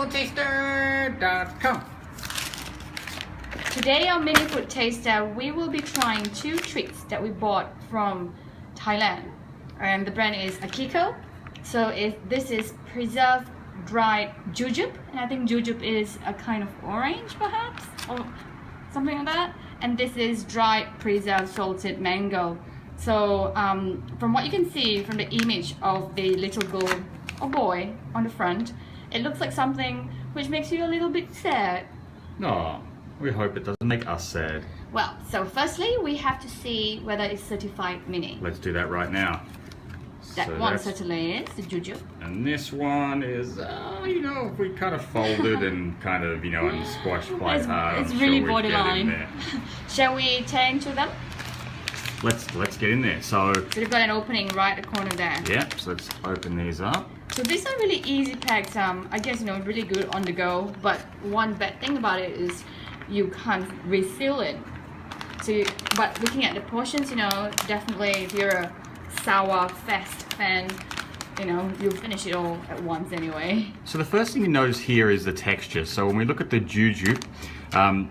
minifoodtaster.com. Today on Mini Food Taster, we will be trying 2 treats that we bought from Thailand. And the brand is Aki-ko. So this is preserved dried jujube, and I think jujube is a kind of orange perhaps, or something like that. And this is dried preserved salted mango. So from what you can see from the image of the little girl or boy on the front, it looks like something which makes you a little bit sad. No, we hope it doesn't make us sad. Well, so firstly we have to see whether it's certified mini. Let's do that right now. That so one certainly is, the jujube. And this one is, you know, if we kind of folded and kind of, you know, and squashed quite hard, it's I'm really sure borderline. Shall we turn to them? Let's get in there. So they've got an opening right at the corner there. Yep, so let's open these up. So these are really easy packs, I guess, you know, really good on the go, but one bad thing about it is you can't reseal it. So, but looking at the portions, you know, definitely if you're a sour fest fan, you know, you'll finish it all at once anyway. So the first thing you notice here is the texture. So when we look at the jujube,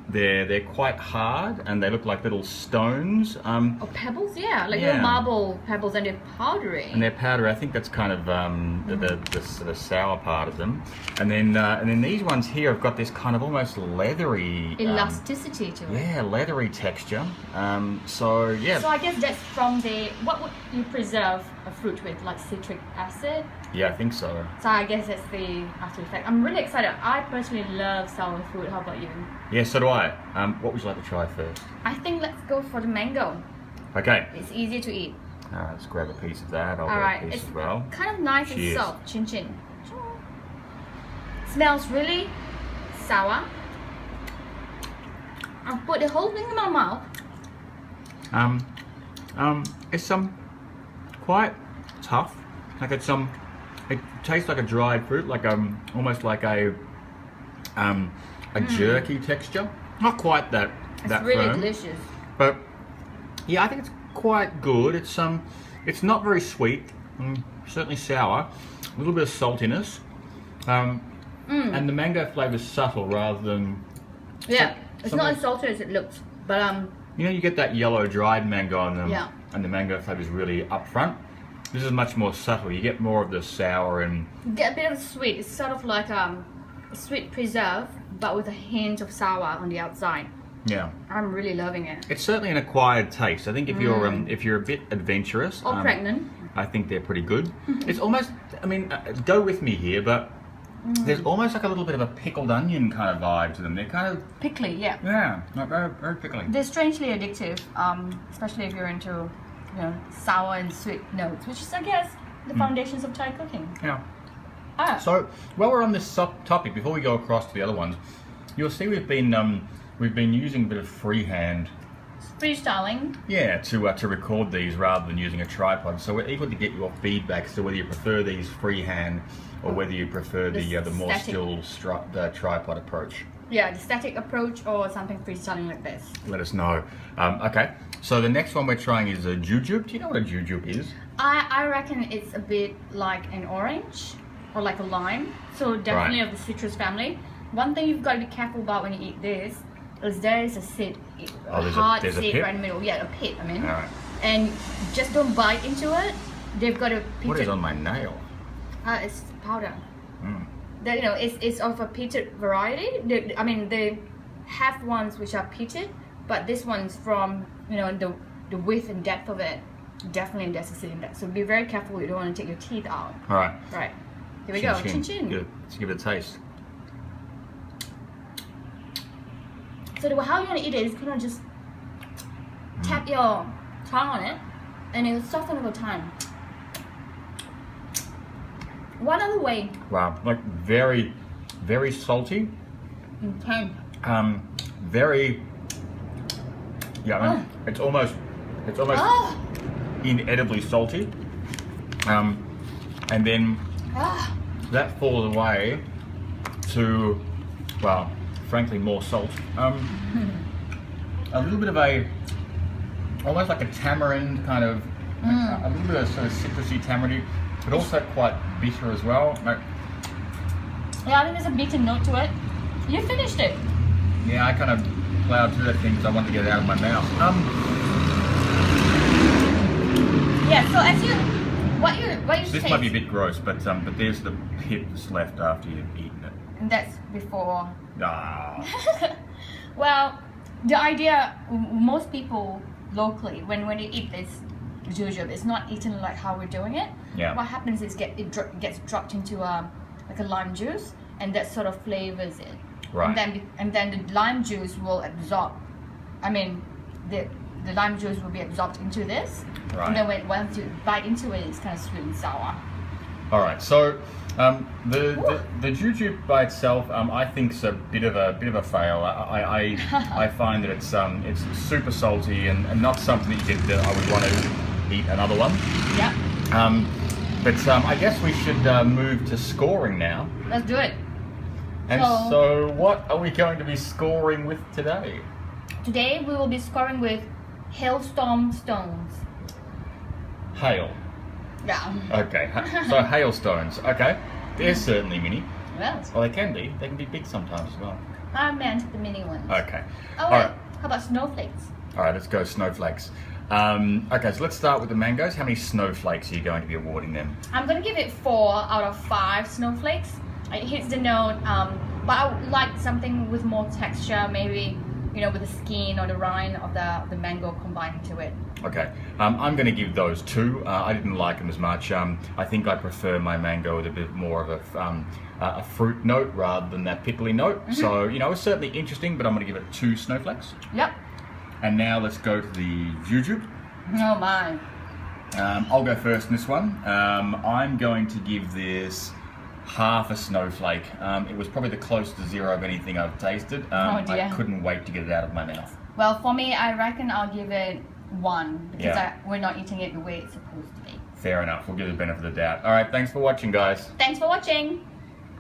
they're quite hard and they look like little stones. Or pebbles, yeah, like little marble pebbles, and they're powdery. And they're powdery. I think that's kind of the sort of sour part of them. And then these ones here have got this kind of almost leathery elasticity to it. Yeah, leathery texture. So yeah. So I guess that's from the, what would you preserve a fruit with, like citric acid? Yeah, I think so. So I guess that's the after effect. I'm really excited. I personally love sour fruit. How about you? Yeah, so do I. What would you like to try first? I think let's go for the mango. Okay. It's easy to eat. Alright, let's grab a piece of that. I'll grab a piece as well. Kind of nice and soft. Chin chin. Smells really sour. I'll put the whole thing in my mouth. It's quite tough. Like it tastes like a dried fruit, like almost like a jerky texture. Not quite that it's really firm, delicious. But yeah, I think it's quite good. It's not very sweet, certainly sour. A little bit of saltiness, and the mango flavour is subtle rather than it's not as salty as it looks, but you know, you get that yellow dried mango on them, and the mango flavour is really up front. This is much more subtle. You get more of the sour and you get a bit of sweet. It's sort of like a sweet preserve, but with a hint of sour on the outside. Yeah, I'm really loving it. It's certainly an acquired taste. I think if you're a bit adventurous or pregnant, I think they're pretty good. It's almost, I mean, go with me here, but there's almost like a little bit of a pickled onion kind of vibe to them. They're kind of pickly, yeah, like very, very pickly. They're strangely addictive, especially if you're into, you know, sour and sweet notes, which is, I guess, the foundations of Thai cooking. Yeah. So while we're on this topic, before we go across to the other ones, you'll see we've been using a bit of freestyling. Yeah, to record these rather than using a tripod. So we're eager to get your feedback. So whether you prefer these freehand or whether you prefer the more still tripod approach. Yeah, the static approach or something freestyling like this. Let us know. Okay, so the next one we're trying is a jujube. Do you know what a jujube is? I reckon it's a bit like an orange or like a lime. So definitely of the citrus family. One thing you've got to be careful about when you eat this is there is a seed, hard seed right in the middle. Yeah, a pit, I mean. Right. And just don't bite into it. They've got to pit. What is on my nail? It's powder. That, you know, it's of a pitted variety. I mean, they have ones which are pitted, but this one's from, you know, the width and depth of it. Definitely there's a seed in that. So be very careful. You don't want to take your teeth out. All right. Right. Here we go. Chin chin. Good. Let's give it a taste. So how you want to eat it is kind of just tap your tongue on it, and it'll soften over time. One other way. Wow, like very, very salty. Intense. Very. Yeah, I mean, it's almost inedibly salty. And then that falls away to, well, frankly, more salt. A little bit of almost like a tamarind kind of, a little bit of sort of citrusy tamarind, but also quite bitter as well. Like, Yeah, I think there's a bitter note to it. You finished it. Yeah, I kind of plowed through that thing because I wanted to get it out of my mouth. Yeah, so as you, what you This taste, might be a bit gross, but there's the pit that's left after you've eaten it. and that's before. Ah. Well, the idea, most people locally, when you eat this jujube, it's not eaten like how we're doing it. Yeah. What happens is it gets dropped into like a lime juice, and that sort of flavors it. Right. And then the lime juice will absorb. I mean, the lime juice will be absorbed into this. Right. And then once you bite into it, it's kind of sweet and sour. All right. So the jujube by itself, I think is a bit of a fail. I find that it's super salty and not something that I would want to eat another one. Yeah. But I guess we should move to scoring now. Let's do it. And so what are we going to be scoring with today? Today we will be scoring with hailstorm stones. Hail. Yeah. Okay. So hailstones. Okay. They're certainly mini. Well, Well, they can be. They can be big sometimes as well. I meant the mini ones. Okay. Oh, All wait. right. How about snowflakes? All right. Let's go snowflakes. Okay. So let's start with the mangoes. How many snowflakes are you going to be awarding them? I'm gonna give it 4 out of 5 snowflakes. It hits the note, but I would like something with more texture, maybe, you know, with the skin or the rind of the mango combined into it. Okay. I'm going to give those 2. I didn't like them as much. I think I prefer my mango with a bit more of a fruit note rather than that pickly note. Mm-hmm. So, you know, it's certainly interesting, but I'm going to give it 2 snowflakes. Yep. And now let's go to the jujube. Oh my. I'll go first in this one. I'm going to give this half a snowflake. It was probably the closest to 0 of anything I've tasted. Oh dear. I couldn't wait to get it out of my mouth. Well, for me, I reckon I'll give it 1 because Yeah. we're not eating it the way it's supposed to be. Fair enough. We'll give it the benefit of the doubt. All right. Thanks for watching, guys. Thanks for watching.